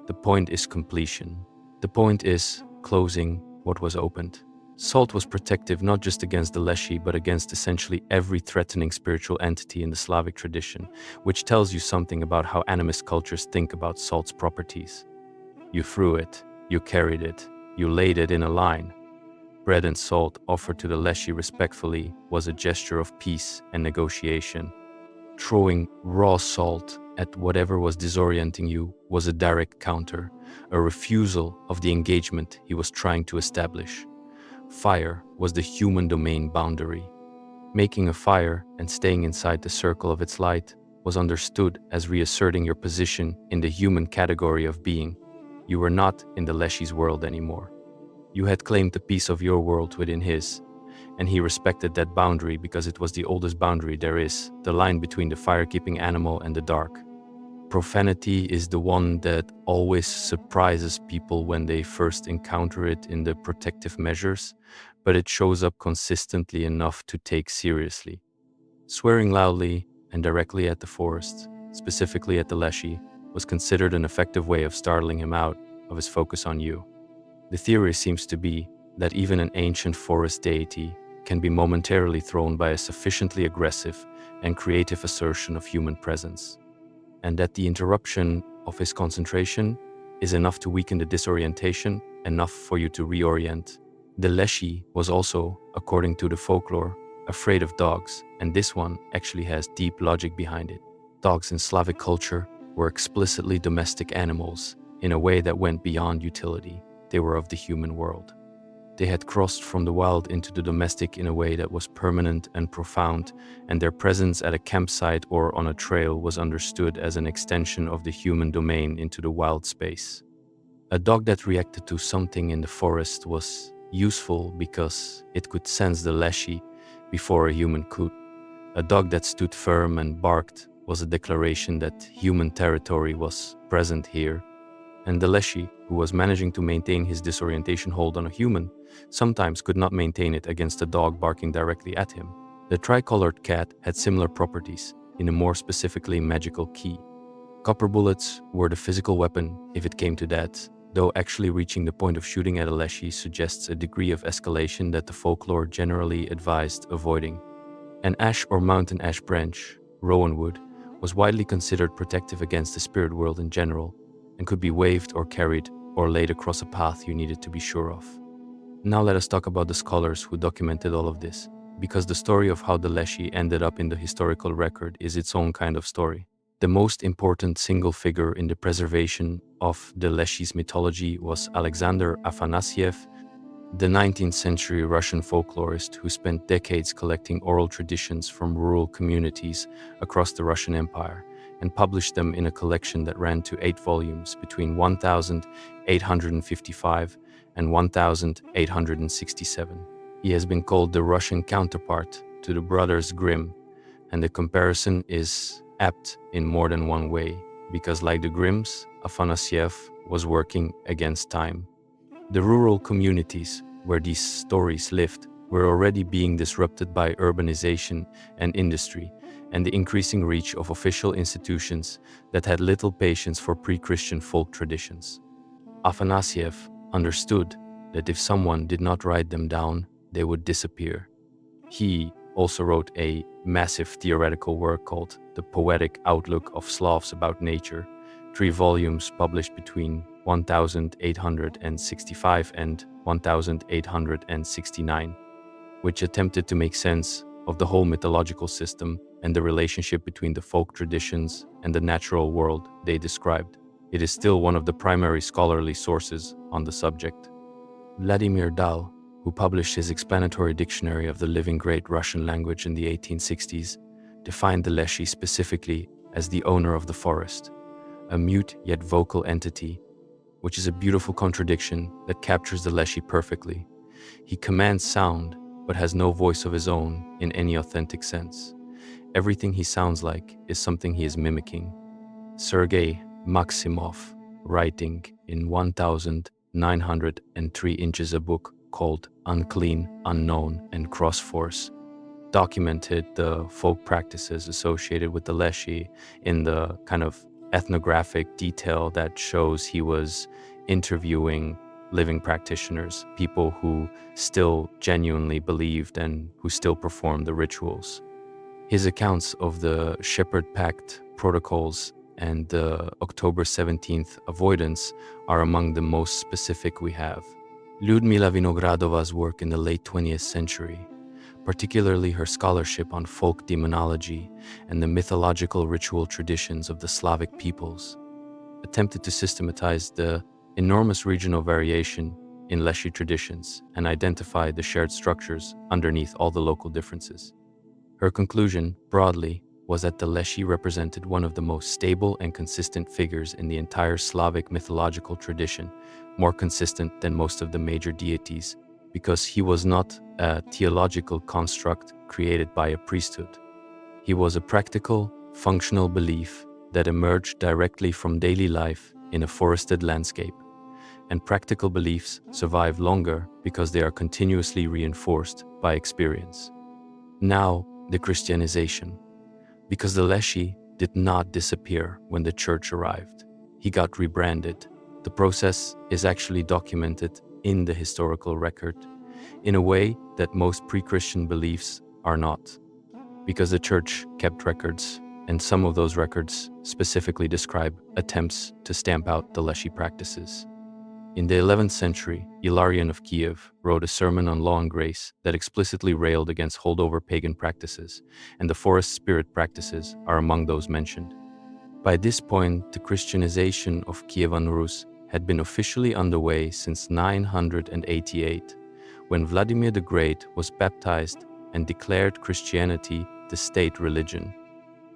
The point is completion. The point is closing what was opened. Salt was protective not just against the Leshy, but against essentially every threatening spiritual entity in the Slavic tradition, which tells you something about how animist cultures think about salt's properties. You threw it, you carried it, you laid it in a line. Bread and salt offered to the Leshy respectfully was a gesture of peace and negotiation. Throwing raw salt at whatever was disorienting you was a direct counter, a refusal of the engagement he was trying to establish. Fire was the human domain boundary. Making a fire and staying inside the circle of its light was understood as reasserting your position in the human category of being. You were not in the Leshy's world anymore. You had claimed the piece of your world within his, and he respected that boundary because it was the oldest boundary there is, the line between the fire-keeping animal and the dark. Profanity is the one that always surprises people when they first encounter it in the protective measures, but it shows up consistently enough to take seriously. Swearing loudly and directly at the forest, specifically at the Leshy, was considered an effective way of startling him out of his focus on you. The theory seems to be that even an ancient forest deity can be momentarily thrown by a sufficiently aggressive and creative assertion of human presence, and that the interruption of his concentration is enough to weaken the disorientation, enough for you to reorient. The Leshy was also, according to the folklore, afraid of dogs, and this one actually has deep logic behind it. Dogs in Slavic culture were explicitly domestic animals in a way that went beyond utility. They were of the human world. They had crossed from the wild into the domestic in a way that was permanent and profound, and their presence at a campsite or on a trail was understood as an extension of the human domain into the wild space. A dog that reacted to something in the forest was useful because it could sense the Leshy before a human could. A dog that stood firm and barked was a declaration that human territory was present here, and the Leshy, who was managing to maintain his disorientation hold on a human, sometimes could not maintain it against a dog barking directly at him. The tricolored cat had similar properties, in a more specifically magical key. Copper bullets were the physical weapon if it came to that, though actually reaching the point of shooting at a Leshy suggests a degree of escalation that the folklore generally advised avoiding. An ash or mountain ash branch, rowanwood, was widely considered protective against the spirit world in general, and could be waved or carried or laid across a path you needed to be sure of. Now let us talk about the scholars who documented all of this, because the story of how the Leshy ended up in the historical record is its own kind of story. The most important single figure in the preservation of the Leshy's mythology was Alexander Afanasiev, the 19th century Russian folklorist who spent decades collecting oral traditions from rural communities across the Russian Empire and published them in a collection that ran to 8 volumes between 1855 and 1867. He has been called the Russian counterpart to the brothers Grimm, and the comparison is apt in more than one way, because like the Grimms, Afanasiev was working against time. The rural communities where these stories lived were already being disrupted by urbanization and industry, and the increasing reach of official institutions that had little patience for pre-Christian folk traditions. Afanasiev understood that if someone did not write them down, they would disappear. He also wrote a massive theoretical work called The Poetic Outlook of Slavs About Nature, 3 volumes published between 1865 and 1869, which attempted to make sense of the whole mythological system and the relationship between the folk traditions and the natural world they described. It is still one of the primary scholarly sources on the subject. Vladimir Dal, who published his explanatory dictionary of the living great Russian language in the 1860s, defined the Leshy specifically as the owner of the forest, a mute yet vocal entity, which is a beautiful contradiction that captures the Leshy perfectly. He commands sound, but has no voice of his own in any authentic sense. Everything he sounds like is something he is mimicking. Sergei Maximov, writing in 1903 inches a book called Unclean, Unknown, and Cross-Force, documented the folk practices associated with the Leshy in the kind of ethnographic detail that shows he was interviewing living practitioners, people who still genuinely believed and who still performed the rituals. His accounts of the Shepherd Pact protocols and the October 17th avoidance are among the most specific we have. Lyudmila Vinogradova's work in the late 20th century, particularly her scholarship on folk demonology and the mythological ritual traditions of the Slavic peoples, attempted to systematize the enormous regional variation in Leshy traditions and identify the shared structures underneath all the local differences. Her conclusion, broadly, was that the Leshy represented one of the most stable and consistent figures in the entire Slavic mythological tradition, more consistent than most of the major deities, because he was not a theological construct created by a priesthood. He was a practical, functional belief that emerged directly from daily life in a forested landscape. And practical beliefs survive longer because they are continuously reinforced by experience. Now, the Christianization. Because the Leshy did not disappear when the church arrived. He got rebranded. The process is actually documented in the historical record in a way that most pre-Christian beliefs are not, because the church kept records, and some of those records specifically describe attempts to stamp out the Leshy practices. In the 11th century, Hilarion of Kiev wrote a sermon on law and grace that explicitly railed against holdover pagan practices, and the forest spirit practices are among those mentioned. By this point, the Christianization of Kievan Rus had been officially underway since 988, when Vladimir the Great was baptized and declared Christianity the state religion.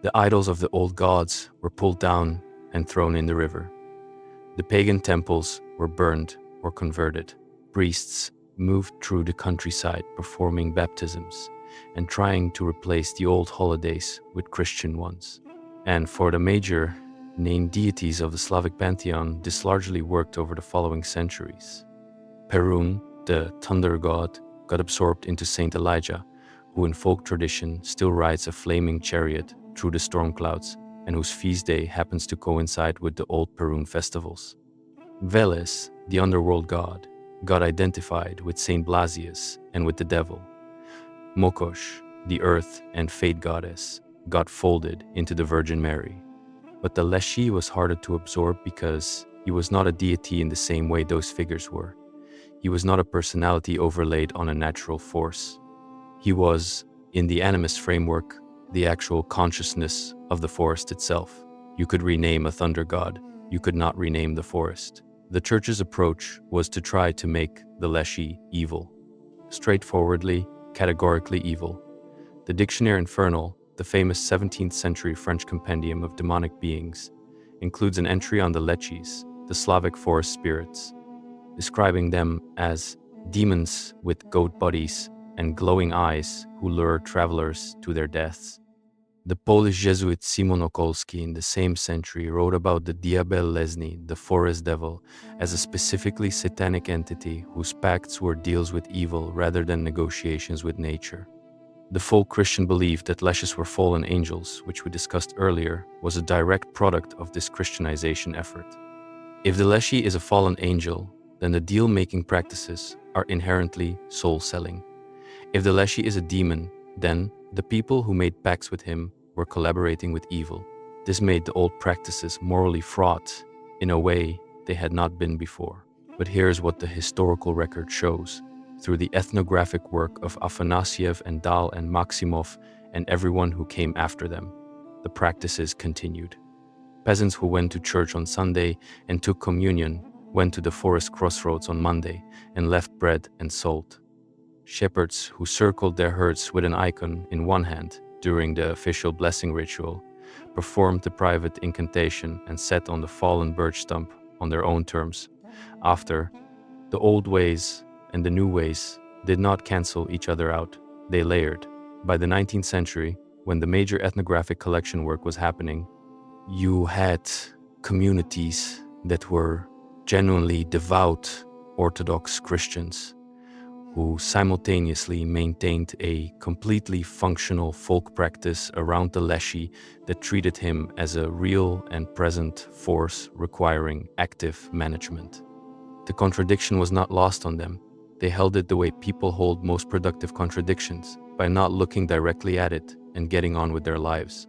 The idols of the old gods were pulled down and thrown in the river. The pagan temples were burned or converted. Priests moved through the countryside performing baptisms and trying to replace the old holidays with Christian ones. And for the major named deities of the Slavic pantheon, this largely worked over the following centuries. Perun, the thunder god, got absorbed into Saint Elijah, who in folk tradition still rides a flaming chariot through the storm clouds and whose feast day happens to coincide with the old Perun festivals. Veles, the underworld god, got identified with Saint Blasius and with the devil. Mokosh, the earth and fate goddess, got folded into the Virgin Mary. But the Leshy was harder to absorb because he was not a deity in the same way those figures were. He was not a personality overlaid on a natural force. He was, in the animist framework, the actual consciousness of the forest itself. You could rename a thunder god, you could not rename the forest. The church's approach was to try to make the Leshy evil. Straightforwardly, categorically evil. The Dictionnaire Infernal, the famous 17th century French compendium of demonic beings, includes an entry on the Lechis, the Slavic forest spirits, describing them as demons with goat bodies and glowing eyes who lure travelers to their deaths. The Polish Jesuit Simon Okolski in the same century wrote about the Diabel Lesny, the forest devil, as a specifically satanic entity whose pacts were deals with evil rather than negotiations with nature. The folk Christian belief that Leshes were fallen angels, which we discussed earlier, was a direct product of this Christianization effort. If the Leshy is a fallen angel, then the deal-making practices are inherently soul-selling. If the Leshy is a demon, then the people who made pacts with him were collaborating with evil. This made the old practices morally fraught in a way they had not been before. But here's what the historical record shows. Through the ethnographic work of Afanasiev and Dahl and Maximov and everyone who came after them, the practices continued. Peasants who went to church on Sunday and took communion went to the forest crossroads on Monday and left bread and salt. Shepherds who circled their herds with an icon in one hand during the official blessing ritual performed the private incantation and sat on the fallen birch stump on their own terms. After, the old ways and the new ways did not cancel each other out, they layered. By the 19th century, when the major ethnographic collection work was happening, you had communities that were genuinely devout Orthodox Christians who simultaneously maintained a completely functional folk practice around the Leshy that treated him as a real and present force requiring active management. The contradiction was not lost on them. They held it the way people hold most productive contradictions, by not looking directly at it and getting on with their lives.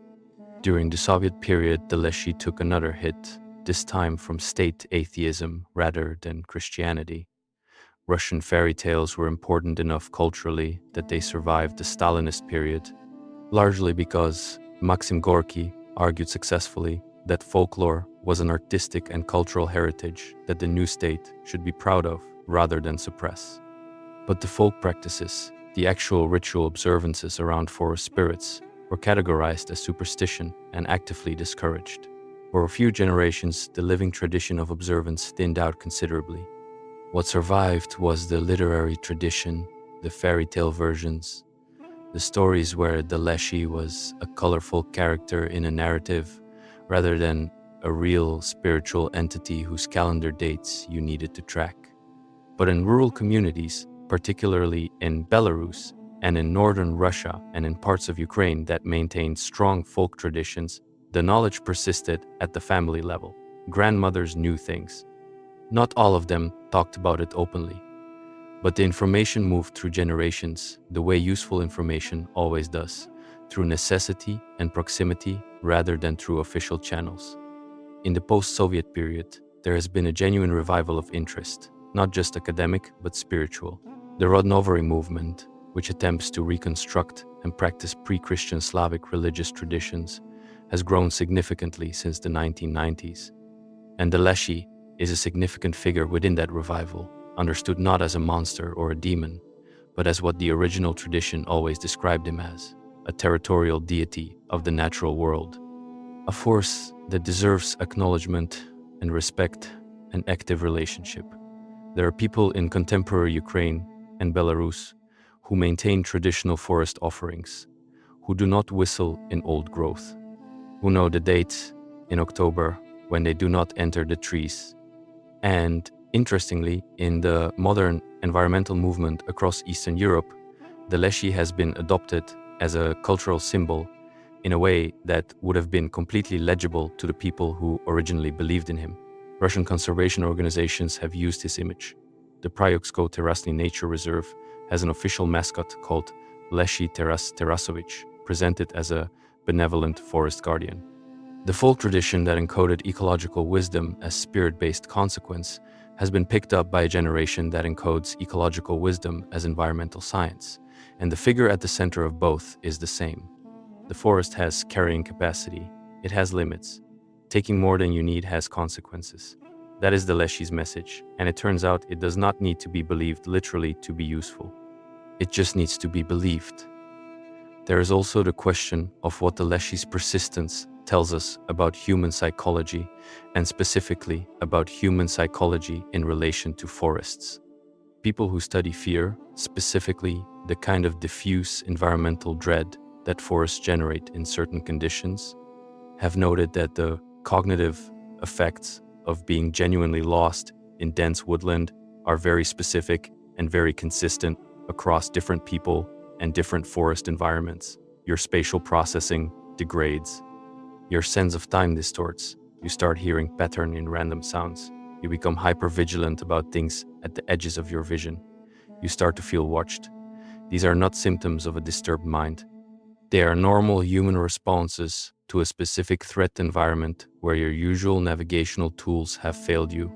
During the Soviet period, the Leshy took another hit, this time from state atheism rather than Christianity. Russian fairy tales were important enough culturally that they survived the Stalinist period, largely because Maxim Gorky argued successfully that folklore was an artistic and cultural heritage that the new state should be proud of rather than suppress. But the folk practices, the actual ritual observances around forest spirits, were categorized as superstition and actively discouraged. For a few generations, the living tradition of observance thinned out considerably. What survived was the literary tradition, the fairy tale versions, the stories where the Leshy was a colorful character in a narrative rather than a real spiritual entity whose calendar dates you needed to track. But in rural communities, particularly in Belarus and in northern Russia and in parts of Ukraine that maintained strong folk traditions, the knowledge persisted at the family level. Grandmothers knew things. Not all of them talked about it openly, but the information moved through generations the way useful information always does, through necessity and proximity rather than through official channels. In the post-Soviet period, there has been a genuine revival of interest, not just academic but spiritual. The Rodnovery movement, which attempts to reconstruct and practice pre-Christian Slavic religious traditions, has grown significantly since the 1990s. And the Leshy is a significant figure within that revival, understood not as a monster or a demon, but as what the original tradition always described him as, a territorial deity of the natural world. A force that deserves acknowledgement and respect an active relationship. There are people in contemporary Ukraine and Belarus who maintain traditional forest offerings, who do not whistle in old growth, who know the date in October when they do not enter the trees. And interestingly, in the modern environmental movement across Eastern Europe, the Leshy has been adopted as a cultural symbol in a way that would have been completely legible to the people who originally believed in him. Russian conservation organizations have used his image. The Pryoksko Terasny Nature Reserve has an official mascot called Leshy Terasovich, presented as a benevolent forest guardian. The folk tradition that encoded ecological wisdom as spirit-based consequence has been picked up by a generation that encodes ecological wisdom as environmental science, and the figure at the center of both is the same. The forest has carrying capacity. It has limits. Taking more than you need has consequences. That is the Leshy's message, and it turns out it does not need to be believed literally to be useful. It just needs to be believed. There is also the question of what the Leshy's persistence tells us about human psychology, and specifically about human psychology in relation to forests. People who study fear, specifically the kind of diffuse environmental dread that forests generate in certain conditions, have noted that the cognitive effects of being genuinely lost in dense woodland are very specific and very consistent across different people and different forest environments. Your spatial processing degrades. Your sense of time distorts. You start hearing pattern in random sounds. You become hyper-vigilant about things at the edges of your vision. You start to feel watched. These are not symptoms of a disturbed mind. They are normal human responses to a specific threat environment where your usual navigational tools have failed you,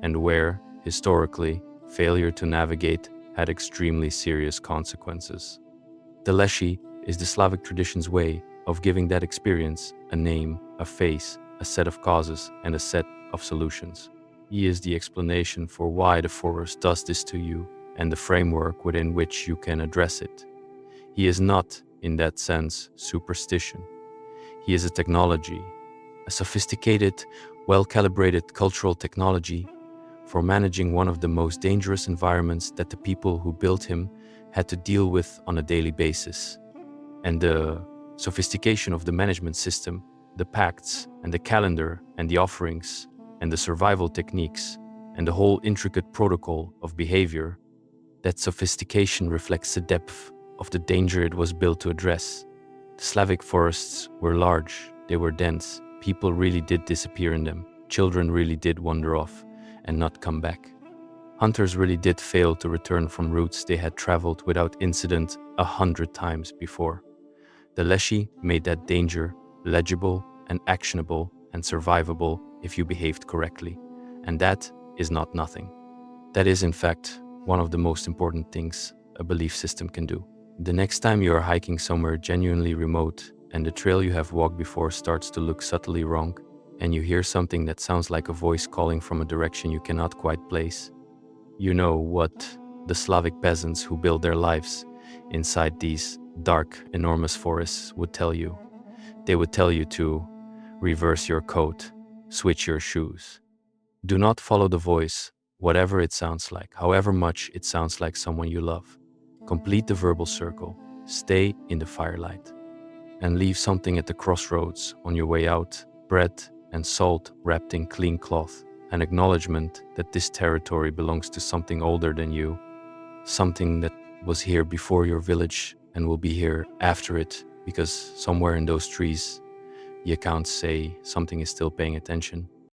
and where, historically, failure to navigate had extremely serious consequences. The Leshy is the Slavic tradition's way of giving that experience a name, a face, a set of causes, and a set of solutions. He is the explanation for why the forest does this to you and the framework within which you can address it. He is not, in that sense, superstition. He is a technology, a sophisticated, well-calibrated cultural technology for managing one of the most dangerous environments that the people who built him had to deal with on a daily basis. And the sophistication of the management system, the pacts and the calendar and the offerings and the survival techniques and the whole intricate protocol of behavior, that sophistication reflects the depth of the danger it was built to address. The Slavic forests were large, they were dense, people really did disappear in them, children really did wander off and not come back. Hunters really did fail to return from routes they had traveled without incident 100 times before. The Leshy made that danger legible and actionable and survivable if you behaved correctly, and that is not nothing. That is, in fact, one of the most important things a belief system can do. The next time you are hiking somewhere genuinely remote and the trail you have walked before starts to look subtly wrong, and you hear something that sounds like a voice calling from a direction you cannot quite place, you know what the Slavic peasants who build their lives inside these dark, enormous forests would tell you. They would tell you to reverse your coat, switch your shoes. Do not follow the voice, whatever it sounds like, however much it sounds like someone you love. Complete the verbal circle, stay in the firelight, and leave something at the crossroads on your way out, bread and salt wrapped in clean cloth, an acknowledgement that this territory belongs to something older than you, something that was here before your village and will be here after it, because somewhere in those trees, the accounts say something is still paying attention.